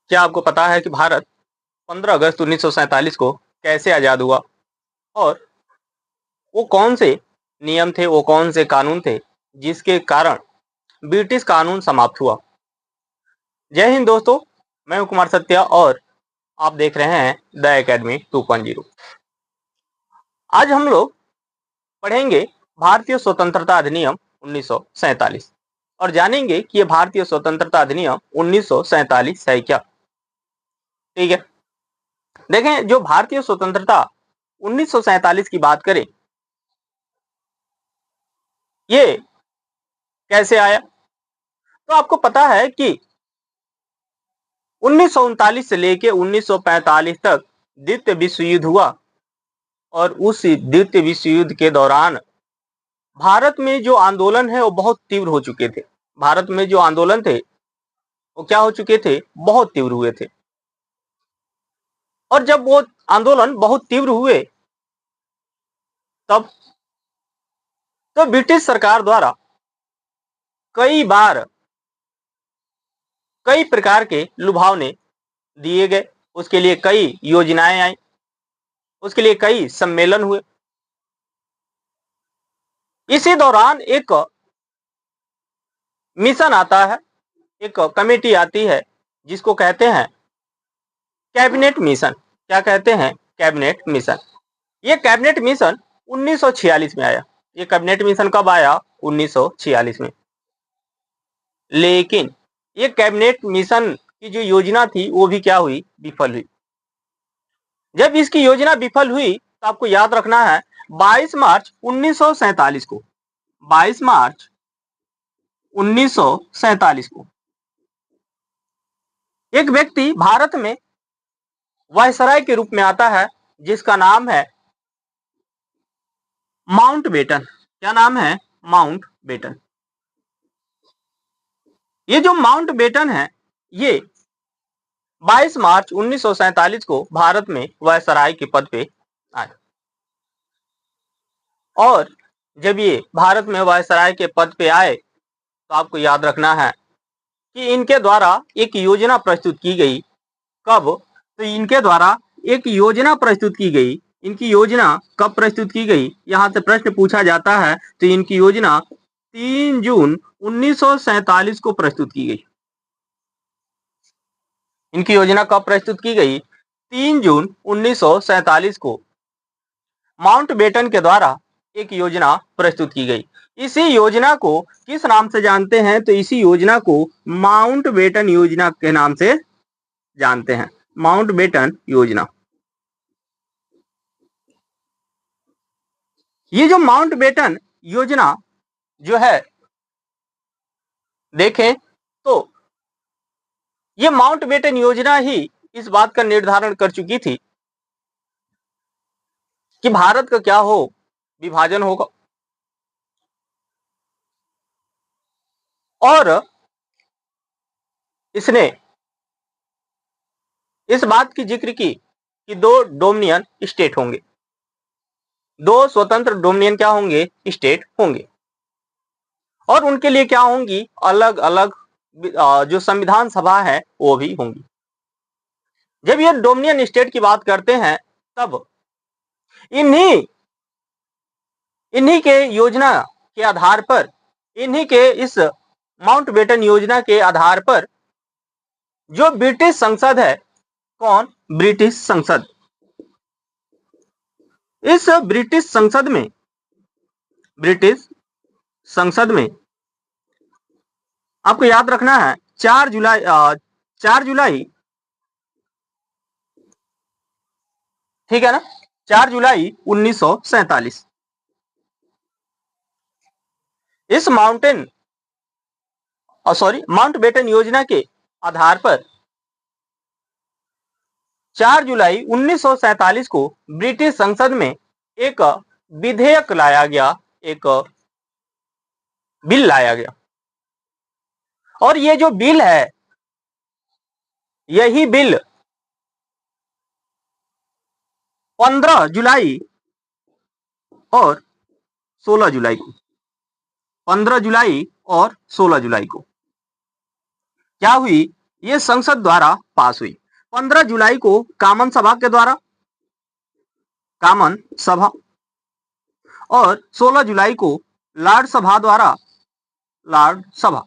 क्या आपको पता है कि भारत 15 अगस्त 1947 को कैसे आजाद हुआ और वो कौन से नियम थे, वो कौन से कानून थे जिसके कारण ब्रिटिश कानून समाप्त हुआ? जय हिंद दोस्तों, मैं हूं कुमार सत्या और आप देख रहे हैं द एकेडमी 2.0। आज हम लोग पढ़ेंगे भारतीय स्वतंत्रता अधिनियम 1947 और जानेंगे कि ये भारतीय स्वतंत्रता अधिनियम 1947 है क्या। ठीक है, देखें, जो भारतीय स्वतंत्रता 1947 की बात करें, ये कैसे आया? तो आपको पता है कि 1939 से लेकर 1945 तक द्वितीय विश्व युद्ध हुआ और उस द्वितीय विश्व युद्ध के दौरान भारत में जो आंदोलन है वो बहुत तीव्र हो चुके थे। भारत में जो आंदोलन थे वो क्या हो चुके थे? बहुत तीव्र हुए थे। और जब वो आंदोलन बहुत तीव्र हुए तब तो ब्रिटिश सरकार द्वारा कई बार कई प्रकार के लुभावने दिए गए, उसके लिए कई योजनाएं आई, उसके लिए कई सम्मेलन हुए। इसी दौरान एक मिशन आता है, एक कमेटी आती है जिसको कहते हैं कैबिनेट मिशन। क्या कहते हैं? Cabinet mission. ये कैबिनेट मिशन 1946 में आया। ये कैबिनेट मिशन कब आया? 1946 में। लेकिन ये कैबिनेट मिशन की जो योजना थी वो भी क्या हुई? विफल हुई। जब इसकी योजना विफल हुई तो आपको याद रखना है 22 मार्च 1947 को, 22 मार्च 1947 को एक व्यक्ति भारत में वायसराय के रूप में आता है जिसका नाम है माउंटबेटन। क्या नाम है? माउंटबेटन। ये जो माउंटबेटन है, ये 22 मार्च 1947 को भारत में वायसराय के पद पे आए और जब ये भारत में वायसराय के पद पे आए तो आपको याद रखना है कि इनके द्वारा एक योजना प्रस्तुत की गई। कब? तो इनके द्वारा एक योजना प्रस्तुत की गई। इनकी योजना कब प्रस्तुत की गई? यहां से प्रश्न पूछा जाता है। तो इनकी योजना 3 जून 1947 को प्रस्तुत की गई। इनकी योजना कब प्रस्तुत की गई? 3 जून 1947 को माउंटबेटन के द्वारा एक योजना प्रस्तुत की गई। इसी योजना को किस नाम से जानते हैं? तो इसी योजना को माउंटबेटन योजना के नाम से जानते हैं। माउंटबेटन योजना। ये जो माउंटबेटन योजना जो है, देखें तो ये माउंटबेटन योजना ही इस बात का निर्धारण कर चुकी थी कि भारत का क्या हो? विभाजन होगा। और इसने इस बात की जिक्र की कि 2 डोमिनियन स्टेट होंगे, 2 स्वतंत्र डोमिनियन क्या होंगे? स्टेट होंगे। और उनके लिए क्या होंगी? अलग अलग जो संविधान सभा है वो भी होंगी। जब ये डोमिनियन स्टेट की बात करते हैं तब इन्हीं इन्हीं के योजना के आधार पर, इन्हीं के इस माउंटबेटन योजना के आधार पर जो ब्रिटिश संसद है, कौन? ब्रिटिश संसद। इस ब्रिटिश संसद में आपको याद रखना है 4 जुलाई, ठीक है ना, 4 जुलाई 1947 इस माउंटबेटन योजना के आधार पर 4 जुलाई 1947 को ब्रिटिश संसद में एक विधेयक लाया गया, एक बिल लाया गया। और ये जो बिल है, यही बिल 15 जुलाई और 16 जुलाई को, 15 जुलाई और 16 जुलाई को क्या हुई? ये संसद द्वारा पास हुई। 15 जुलाई को कॉमन सभा के द्वारा, कॉमन सभा, और 16 जुलाई को लॉर्ड सभा द्वारा, लॉर्ड सभा।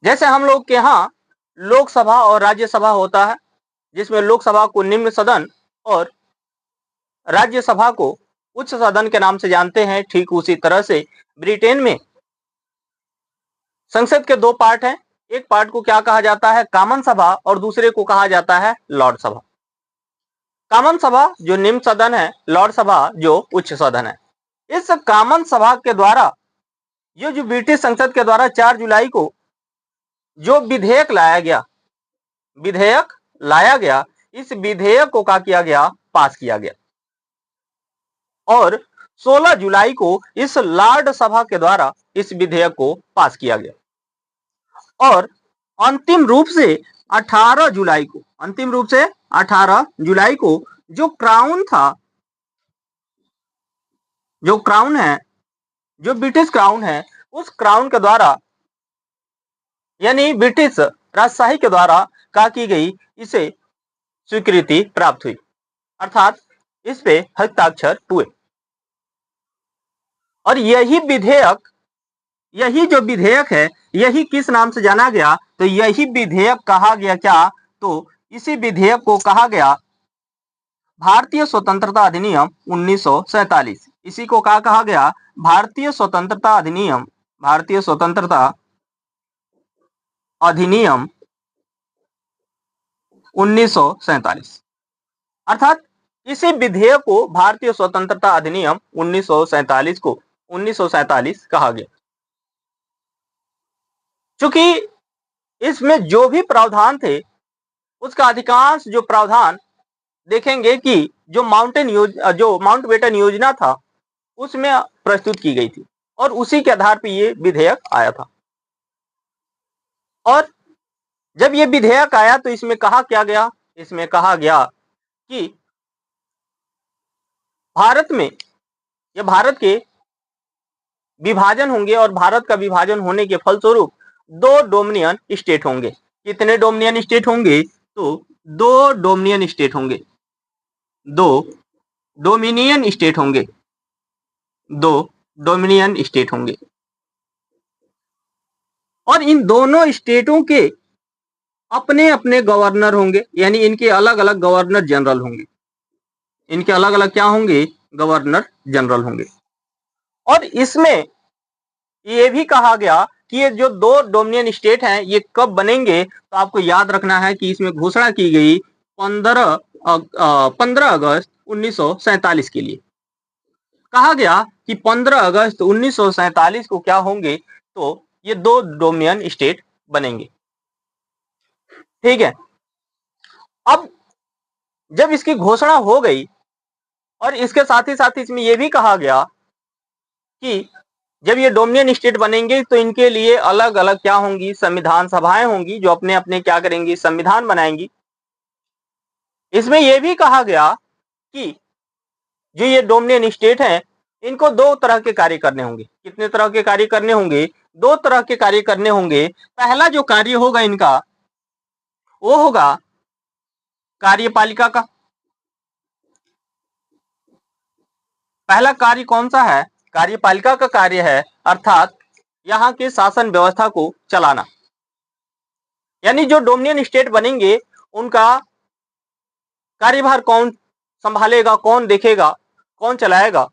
जैसे हम लोग के यहाँ लोकसभा और राज्यसभा होता है, जिसमें लोकसभा को निम्न सदन और राज्यसभा को उच्च सदन के नाम से जानते हैं, ठीक उसी तरह से ब्रिटेन में संसद के दो पार्ट हैं। एक पार्ट को क्या कहा जाता है, कॉमन सभा, और दूसरे को कहा जाता है लॉर्ड सभा। कॉमन सभा जो निम्न सदन है, लॉर्ड सभा जो उच्च सदन है। इस कॉमन सभा के द्वारा, ये जो ब्रिटिश संसद के द्वारा 4 जुलाई को जो विधेयक लाया गया, इस विधेयक को क्या किया गया, पास किया गया। और 16 जुलाई को इस लॉर्ड सभा के द्वारा इस विधेयक को पास किया गया। और अंतिम रूप से 18 जुलाई को, अंतिम रूप से 18 जुलाई को जो क्राउन था, जो क्राउन है, जो ब्रिटिश क्राउन है, उस क्राउन के द्वारा, यानी ब्रिटिश राजशाही के द्वारा क्या की गई, इसे स्वीकृति प्राप्त हुई, अर्थात इस पे हस्ताक्षर हुए। और यही विधेयक, यही जो विधेयक है, यही किस नाम से जाना गया, तो यही विधेयक कहा गया क्या, तो इसी विधेयक को कहा गया भारतीय स्वतंत्रता अधिनियम 1947। इसी को क्या कहा गया, भारतीय स्वतंत्रता अधिनियम, भारतीय स्वतंत्रता अधिनियम 1947। अर्थात इसी विधेयक को भारतीय स्वतंत्रता अधिनियम 1947 को 1947 कहा गया। चूंकि इसमें जो भी प्रावधान थे, उसका अधिकांश जो प्रावधान देखेंगे कि जो माउंटबेटन योजना था, उसमें प्रस्तुत की गई थी, और उसी के आधार पर ये विधेयक आया था। और जब ये विधेयक आया तो इसमें कहा क्या गया, इसमें कहा गया कि भारत में, ये भारत के विभाजन होंगे, और भारत का विभाजन होने के फलस्वरूप 2 डोमिनियन स्टेट होंगे। कितने डोमिनियन स्टेट होंगे, तो 2 डोमिनियन स्टेट होंगे, 2 डोमिनियन स्टेट होंगे, 2 डोमिनियन स्टेट होंगे। और इन दोनों स्टेटों के अपने अपने गवर्नर होंगे, यानी इनके अलग अलग गवर्नर जनरल होंगे, इनके अलग अलग क्या होंगे, गवर्नर जनरल होंगे। और इसमें ये भी कहा गया कि ये जो 2 डोमिनियन स्टेट हैं, ये कब बनेंगे, तो आपको याद रखना है कि इसमें घोषणा की गई 15 अगस्त 1947 के लिए। कहा गया कि 15 अगस्त 1947 को क्या होंगे, तो ये 2 डोमिनियन स्टेट बनेंगे। ठीक है। अब जब इसकी घोषणा हो गई, और इसके साथ ही साथ इसमें यह भी कहा गया कि जब ये डोमिनियन स्टेट बनेंगे तो इनके लिए अलग अलग क्या होंगी, संविधान सभाएं होंगी, जो अपने अपने क्या करेंगी, संविधान बनाएंगी। इसमें यह भी कहा गया कि जो ये डोमिनियन स्टेट हैं, इनको 2 तरह के कार्य करने होंगे। कितने तरह के कार्य करने होंगे, 2 तरह के कार्य करने होंगे। पहला जो कार्य होगा इनका, वो होगा कार्यपालिका का। पहला कार्य कौन सा है, कार्यपालिका का कार्य है, अर्थात यहाँ के शासन व्यवस्था को चलाना। यानी जो डोमिनियन स्टेट बनेंगे, उनका कार्यभार कौन संभालेगा, कौन देखेगा, कौन चलाएगा,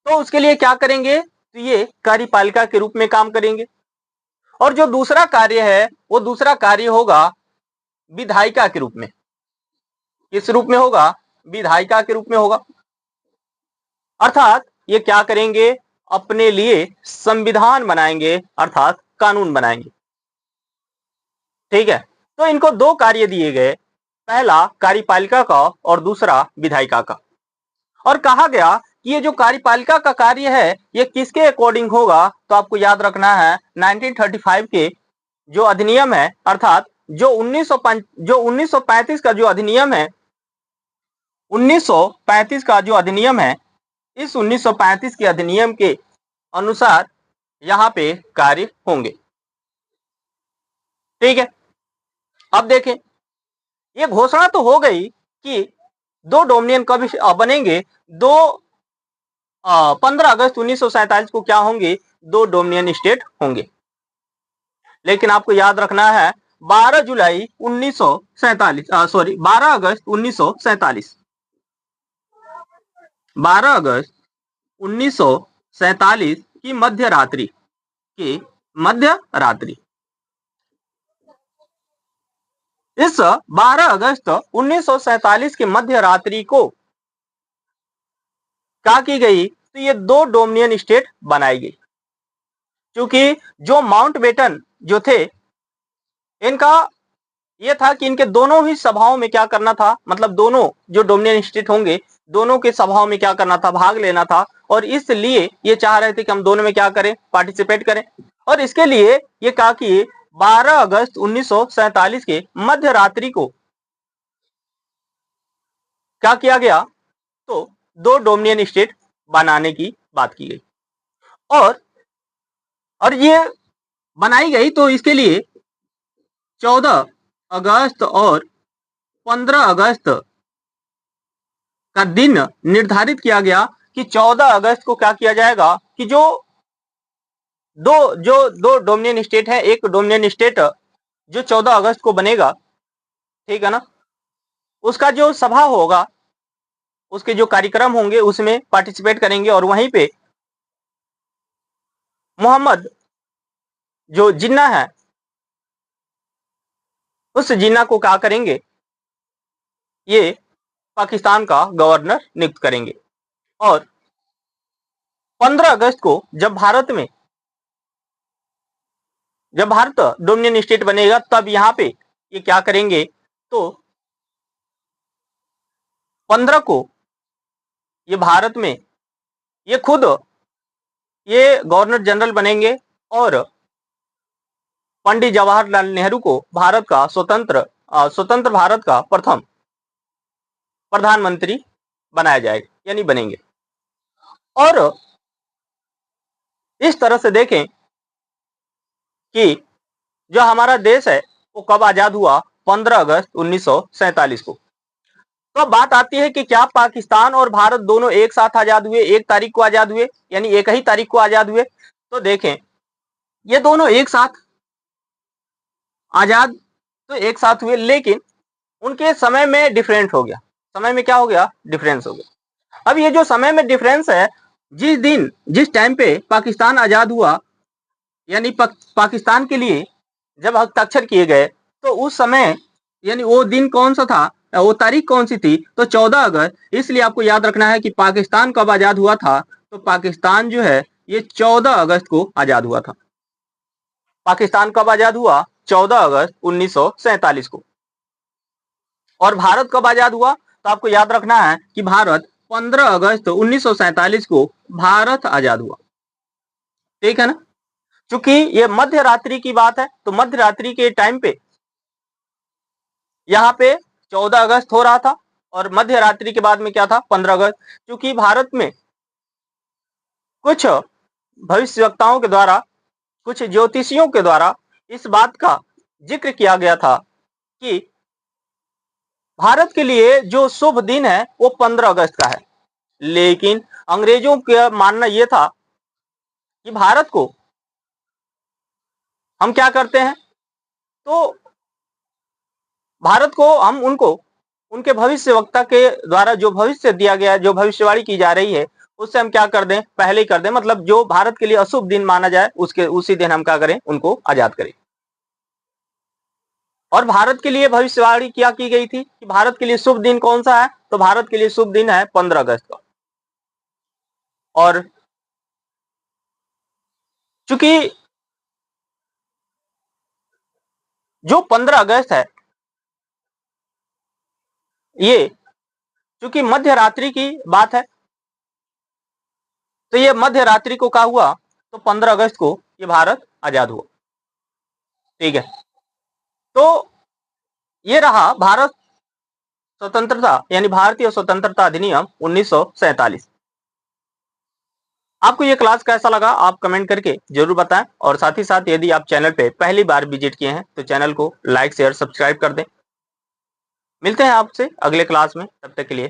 तो उसके लिए क्या करेंगे, तो ये कार्यपालिका के रूप में काम करेंगे। और जो दूसरा कार्य है, वो दूसरा कार्य होगा विधायिका के रूप में। किस रूप में होगा, विधायिका के रूप में होगा। अर्थात ये क्या करेंगे, अपने लिए संविधान बनाएंगे, अर्थात कानून बनाएंगे। ठीक है। तो इनको 2 कार्य दिए गए, पहला कार्यपालिका का और दूसरा विधायिका का। और कहा गया कि ये जो कार्यपालिका का कार्य है, ये किसके अकॉर्डिंग होगा, तो आपको याद रखना है 1935 के जो अधिनियम है, अर्थात जो 1935 का जो अधिनियम है, 1935 का जो अधिनियम है, इस 1935 के अधिनियम के अनुसार यहाँ पे कार्य होंगे। ठीक है। अब देखें, ये घोषणा तो हो गई कि दो डोमिनियन कब बनेंगे, दो 15 अगस्त 1947 को क्या होंगे, दो डोमिनियन स्टेट होंगे। लेकिन आपको याद रखना है 12 जुलाई 1947, सॉरी 12 अगस्त 1947, 12 अगस्त 1947 की मध्य रात्रि, इस 12 अगस्त 1947 की मध्य रात्रि को क्या की गई, तो ये दो डोमिनियन स्टेट बनाई गई। क्योंकि जो माउंटबेटन जो थे, इनका ये था कि इनके दोनों ही सभाओं में क्या करना था, मतलब दोनों जो डोमिनियन स्टेट होंगे, दोनों के सभाओं में क्या करना था, भाग लेना था। और इसलिए ये चाह रहे थे कि हम दोनों में क्या करें, पार्टिसिपेट करें। और इसके लिए ये कहा कि 12 अगस्त 1947 के मध्य रात्रि को क्या किया गया, तो दो डोमिनियन स्टेट बनाने की बात की गई। और ये बनाई गई, तो इसके लिए 14 अगस्त और 15 अगस्त का दिन निर्धारित किया गया कि 14 अगस्त को क्या किया जाएगा, कि जो दो डोमिनियन स्टेट है, एक डोमिनियन स्टेट जो 14 अगस्त को बनेगा, ठीक है ना, उसका जो सभा होगा, उसके जो कार्यक्रम होंगे उसमें पार्टिसिपेट करेंगे। और वहीं पे मोहम्मद जो जिन्ना है, उस जिन्ना को क्या करेंगे, ये पाकिस्तान का गवर्नर नियुक्त करेंगे। और 15 अगस्त को जब भारत डोमिनियन स्टेट बनेगा, तब यहाँ पे ये क्या करेंगे, तो 15 को ये भारत में ये खुद ये गवर्नर जनरल बनेंगे और पंडित जवाहरलाल नेहरू को भारत का स्वतंत्र भारत का प्रथम प्रधानमंत्री बनाया जाएगा, यानी बनेंगे। और इस तरह से देखें कि जो हमारा देश है वो कब आजाद हुआ, 15 अगस्त 1947 को। तो अब बात आती है कि क्या पाकिस्तान और भारत दोनों एक साथ आजाद हुए, एक तारीख को आजाद हुए, यानी एक ही तारीख को आजाद हुए। तो देखें, ये दोनों एक साथ आजाद तो एक साथ हुए, लेकिन उनके समय में डिफरेंट हो गया। समय में क्या हो गया, डिफरेंस हो गया। अब ये जो समय में डिफरेंस है, जिस टाइम पे पाकिस्तान आजाद हुआ, यानी पाकिस्तान के लिए जब हस्ताक्षर किए गए, तो उस समय यानी वो दिन कौन सा था, वो तारीख कौन सी थी, तो 14 अगस्त। इसलिए आपको याद रखना है कि पाकिस्तान कब आजाद हुआ था, तो पाकिस्तान जो है ये 14 अगस्त को आजाद हुआ था। पाकिस्तान कब आजाद हुआ, 14 अगस्त 1947 को। और भारत कब आजाद हुआ, तो आपको याद रखना है कि भारत 15 अगस्त 1947 को भारत आजाद हुआ। ठीक है ना। चूंकि ये मध्य रात्रि की बात है, तो मध्य रात्रि के टाइम पे यहाँ पे 14 अगस्त हो रहा था, और मध्य रात्रि के बाद में क्या था, 15 अगस्त। क्योंकि भारत में कुछ भविष्यवक्ताओं के द्वारा, कुछ ज्योतिषियों के द्वारा इस बात का जिक्र किया गया था कि भारत के लिए जो शुभ दिन है वो 15 अगस्त का है। लेकिन अंग्रेजों का मानना यह था कि भारत को हम क्या करते हैं, तो भारत को हम उनके भविष्यवक्ता के द्वारा जो भविष्य दिया गया है, जो भविष्यवाणी की जा रही है, उससे हम क्या कर दें, पहले ही कर दें। मतलब जो भारत के लिए अशुभ दिन माना जाए, उसी दिन हम क्या करें, उनको आजाद करें। और भारत के लिए भविष्यवाणी क्या की गई थी कि भारत के लिए शुभ दिन कौन सा है, तो भारत के लिए शुभ दिन है 15 अगस्त का। और चूंकि जो 15 अगस्त है, ये चूंकि मध्य रात्रि की बात है, तो ये मध्य रात्रि को क्या हुआ, तो 15 अगस्त को ये भारत आजाद हुआ। ठीक है। तो ये रहा भारत स्वतंत्रता, यानी भारतीय स्वतंत्रता अधिनियम 1947। आपको ये क्लास कैसा लगा आप कमेंट करके जरूर बताएं और साथ ही साथ यदि आप चैनल पे पहली बार विजिट किए हैं तो चैनल को लाइक शेयर सब्सक्राइब कर दें। मिलते हैं आपसे अगले क्लास में, तब तक के लिए